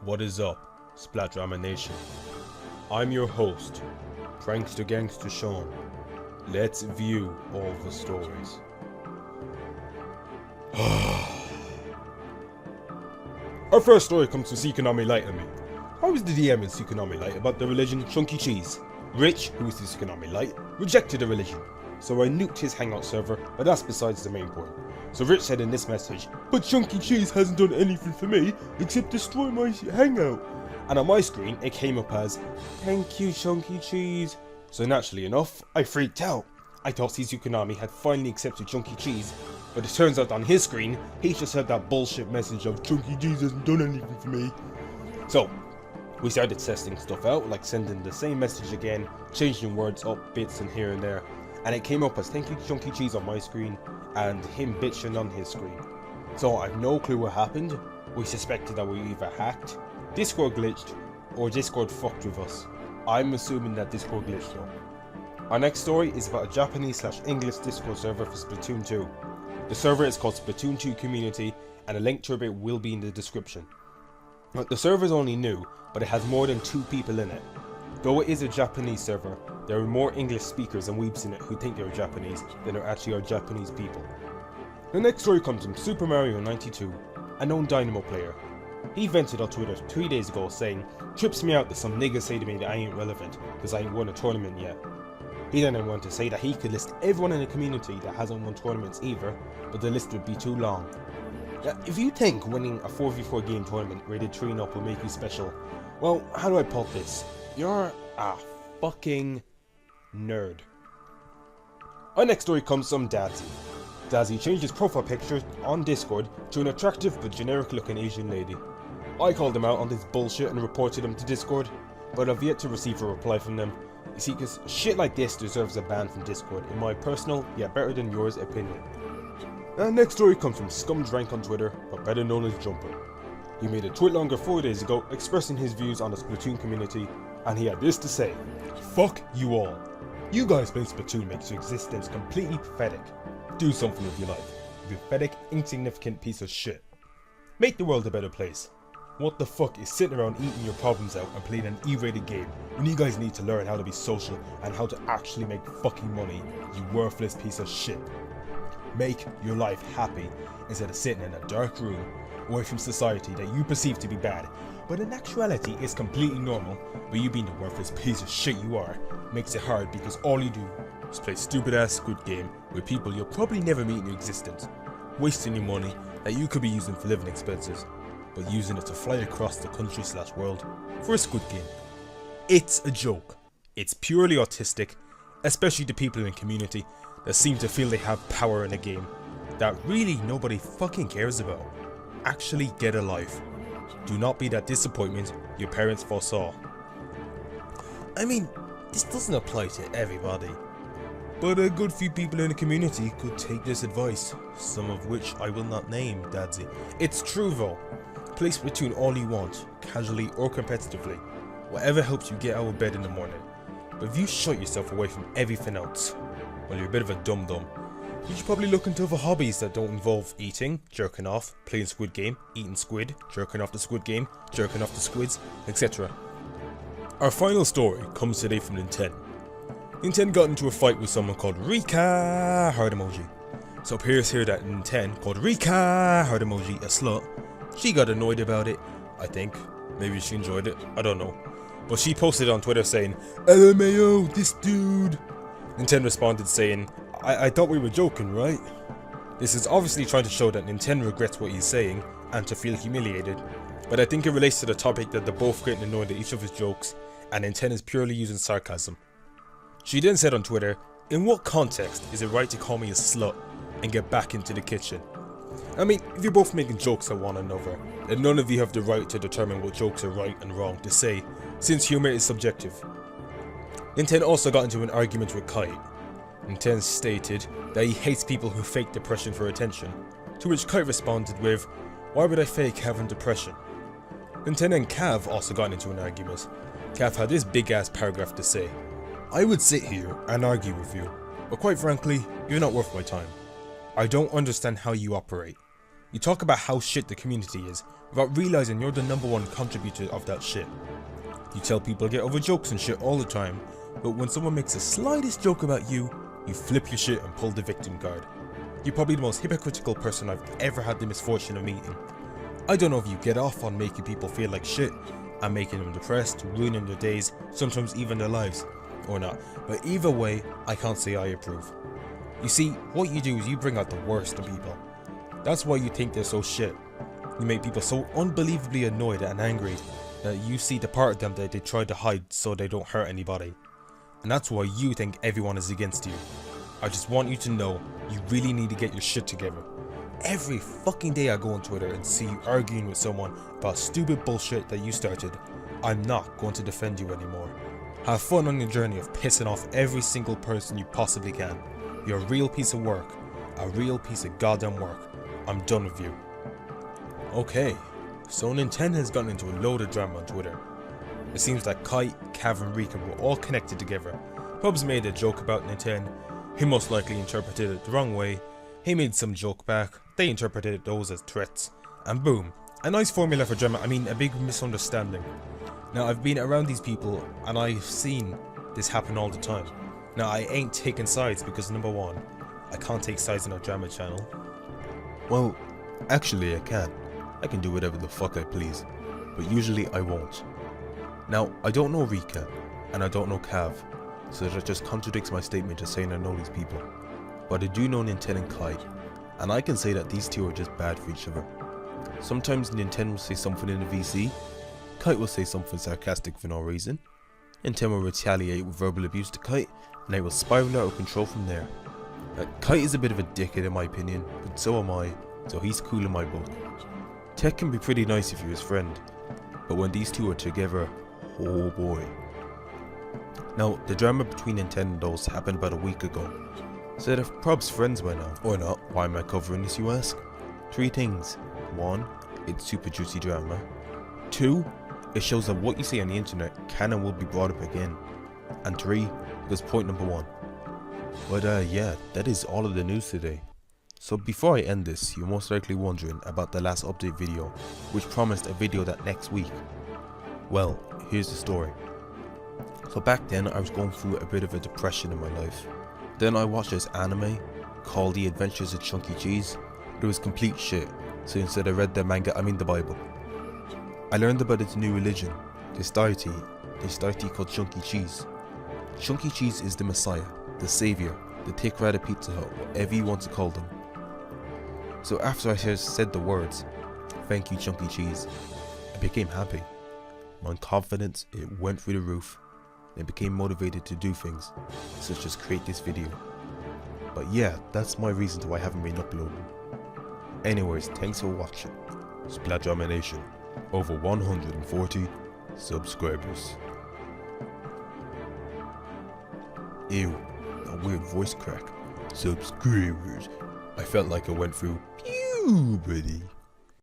What is up, Splat Nation? I'm your host, Prankster Gangster Sean. Let's view all the stories. Our first story comes from Konami Light and me. How was the DM in Konami Light about the religion Chunky Cheese? Rich, who is the Konami Light, rejected the religion, so I nuked his hangout server, but that's besides the main point. So Rich said in this message, "But Chunky Cheese hasn't done anything for me except destroy my hangout." And on my screen it came up as, "Thank you Chunky Cheese." So naturally enough, I freaked out. I thought Sisu Konami had finally accepted Chunky Cheese, but it turns out on his screen, he just had that bullshit message of "Chunky Cheese hasn't done anything for me." So we started testing stuff out, like sending the same message again, changing words up bits and here and there, and it came up as "Thank you Chunky Cheese" on my screen and him bitching on his screen. So I have no clue what happened. We suspected that we either hacked, Discord glitched, or Discord fucked with us. I'm assuming that Discord glitched though. Our next story is about a Japanese/English Discord server for Splatoon 2. The server is called Splatoon 2 Community, and a link to it will be in the description. The server is only new, but it has more than 2 people in it. Though it is a Japanese server, there are more English speakers and weebs in it who think they're Japanese than there actually are Japanese people. The next story comes from Super Mario 92, a known Dynamo player. He vented on Twitter 3 days ago saying, "Trips me out that some niggas say to me that I ain't relevant because I ain't won a tournament yet." He then went to say that he could list everyone in the community that hasn't won tournaments either, but the list would be too long. If you think winning a 4v4 game tournament rated 3-0 will make you special, well, how do I put this? You're a fucking nerd. Our next story comes from Dadzy. Dadzy changed his profile picture on Discord to an attractive but generic looking Asian lady. I called him out on this bullshit and reported him to Discord, but I've yet to receive a reply from them. You see, cause shit like this deserves a ban from Discord, in my personal, yet better than yours opinion. Our next story comes from Scumdrank on Twitter, but better known as Jumper. He made a tweet longer 4 days ago expressing his views on the Splatoon community, and he had this to say: "Fuck you all. You guys playing Splatoon makes your existence completely pathetic. Do something with your life, you pathetic, insignificant piece of shit. Make the world a better place. What the fuck is sitting around eating your problems out and playing an E-rated game when you guys need to learn how to be social and how to actually make fucking money, you worthless piece of shit. Make your life happy instead of sitting in a dark room away from society that you perceive to be bad, but in actuality is completely normal, but you being the worthless piece of shit you are makes it hard because all you do is play stupid ass Squid Game with people you'll probably never meet in your existence, wasting your money that you could be using for living expenses, but using it to fly across the country/world for a Squid Game. It's a joke. It's purely autistic, especially the people in the community that seem to feel they have power in a game that really nobody fucking cares about. Actually get a life. Do not be that disappointment your parents foresaw." I mean, this doesn't apply to everybody, but a good few people in the community could take this advice, some of which I will not name, Dadzy. It's true though. Play Splatoon all you want, casually or competitively, whatever helps you get out of bed in the morning. But if you shut yourself away from everything else, well, you're a bit of a dum-dum. You should probably look into other hobbies that don't involve eating, jerking off, playing Squid Game, eating squid, jerking off the Squid Game, jerking off the squids, etc. Our final story comes today from Ninten. Ninten got into a fight with someone called Rika heart emoji. So it appears here that Ninten called Rika heart emoji a slut. She got annoyed about it, I think. Maybe she enjoyed it, I don't know. But she posted on Twitter saying, "LMAO, this dude." Ninten responded saying, I thought we were joking, right?" This is obviously trying to show that Ninten regrets what he's saying and to feel humiliated, but I think it relates to the topic that they're both getting annoyed at each of his jokes, and Ninten is purely using sarcasm. She then said on Twitter, "In what context is it right to call me a slut and get back into the kitchen? I mean, if you're both making jokes at one another, then none of you have the right to determine what jokes are right and wrong to say, since humour is subjective." Ninten also got into an argument with Kite. Ninten stated that he hates people who fake depression for attention, to which Kite responded with, "Why would I fake having depression?" Ninten and Cav also got into an argument. Cav had this big ass paragraph to say, "I would sit here and argue with you, but quite frankly, you're not worth my time. I don't understand how you operate. You talk about how shit the community is without realizing you're the #1 contributor of that shit. You tell people get over jokes and shit all the time, but when someone makes the slightest joke about you, you flip your shit and pull the victim card. You're probably the most hypocritical person I've ever had the misfortune of meeting. I don't know if you get off on making people feel like shit and making them depressed, ruining their days, sometimes even their lives, or not, but either way, I can't say I approve. You see, what you do is you bring out the worst in people. That's why you think they're so shit. You make people so unbelievably annoyed and angry that you see the part of them that they try to hide so they don't hurt anybody. And that's why you think everyone is against you. I just want you to know you really need to get your shit together. Every fucking day I go on Twitter and see you arguing with someone about stupid bullshit that you started, I'm not going to defend you anymore. Have fun on your journey of pissing off every single person you possibly can. You're a real piece of work. A real piece of goddamn work. I'm done with you. Okay, so Ninten has gotten into a load of drama on Twitter. It seems that Kite, Cav and Rika were all connected together. Kirbz made a joke about Ninten. He most likely interpreted it the wrong way. He made some joke back. They interpreted those as threats. And boom. A nice formula for drama, I mean a big misunderstanding. Now I've been around these people and I've seen this happen all the time. Now I ain't taking sides because #1, I can't take sides in a drama channel. Well, actually I can. I can do whatever the fuck I please, but usually I won't. Now, I don't know Rika, and I don't know Cav, so that just contradicts my statement of saying I know these people. But I do know Ninten and Kite, and I can say that these two are just bad for each other. Sometimes Ninten will say something in the VC, Kite will say something sarcastic for no reason, Ninten will retaliate with verbal abuse to Kite, and they will spiral out of control from there. Kite is a bit of a dickhead in my opinion, but so am I, so he's cool in my book. Tech can be pretty nice if you're his friend, but when these two are together, oh boy. Now, the drama between Ninten and those happened about a week ago. So if Prob's friends by now, or not, why am I covering this you ask? 3 things. 1, it's super juicy drama. 2, it shows that what you see on the internet can and will be brought up again. And 3, because point #1. But yeah, that is all of the news today. So before I end this, you're most likely wondering about the last update video, which promised a video that next week. Well, here's the story. So back then I was going through a bit of a depression in my life. Then I watched this anime called The Adventures of Chunky Cheese. It was complete shit, so instead I read the manga, the Bible. I learned about its new religion, this deity called Chunky Cheese. Chunky Cheese is the Messiah, the Savior, the thick rat of Pizza Hut, whatever you want to call them. So after I said the words, "Thank you Chunky Cheese," I became happy. My confidence, it went through the roof, and I became motivated to do things, such as create this video. But yeah, that's my reason to why I haven't been uploading. Anyways, thanks for watching. Splat Nation, over 140 subscribers. Ew, a weird voice crack. Subscribers. I felt like I went through puberty.